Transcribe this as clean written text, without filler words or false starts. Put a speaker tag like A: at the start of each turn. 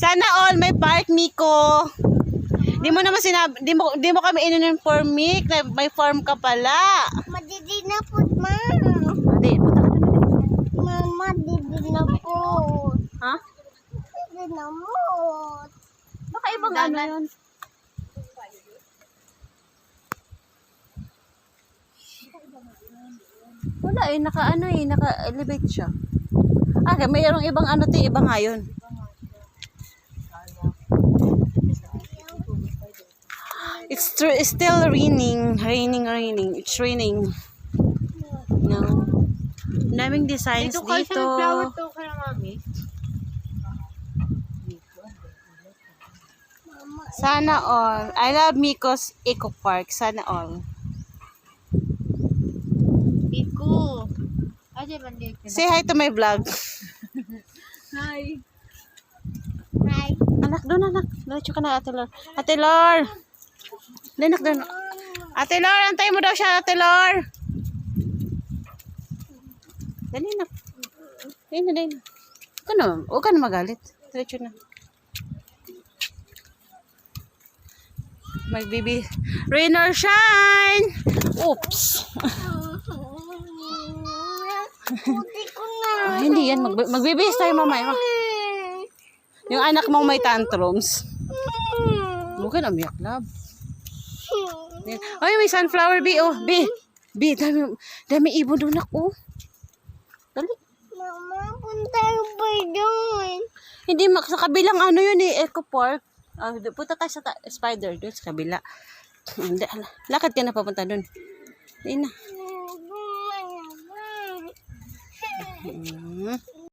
A: Sana all may park, Miko. Di mo naman sinabi, di mo kami in-inform, Mik, na may farm ka pala.
B: Madidi na po, ma.
A: Adi, punta ka na.
B: Mama, didi na po.
A: Ha?
B: Didi na mo.
A: Baka ibang ano yun. Wala naka-elevate siya. Okay, mayroong ibang ano ti, iba nga yun. It's still raining. It's raining. No. Daming designs dito.
B: Flower to kaya, mami.
A: Sana all. I love Miko's Eco Park. Sana all.
B: Piku. Aja bandi.
A: Say hi to my vlog.
B: Hi. Hi.
A: Anak, doon anak. Diretso ka na, Ate Lor. Ate Lor! Dinak, doon. Ate Lor, antay mo daw siya, Ate Lor. Dali na. Dali na. Huwag ka na magalit. Diretso na. Magbibi. Rain or shine! Oops!
B: Puti ko na.
A: Hindi yan. Magbibihis tayo mamaya. Yung anak mong may tantrums. Huwag ka na umiyak, love. Ay, may sunflower bee, oh. Bee. Dami ibon doon ako. Dali.
B: Mama, punta ba doon?
A: Hindi, sa kabilang ano yun eh, Eco Park. Punta tayo sa spider doon sa kabila. Hindi, lakad ka na papunta doon. Hindi na.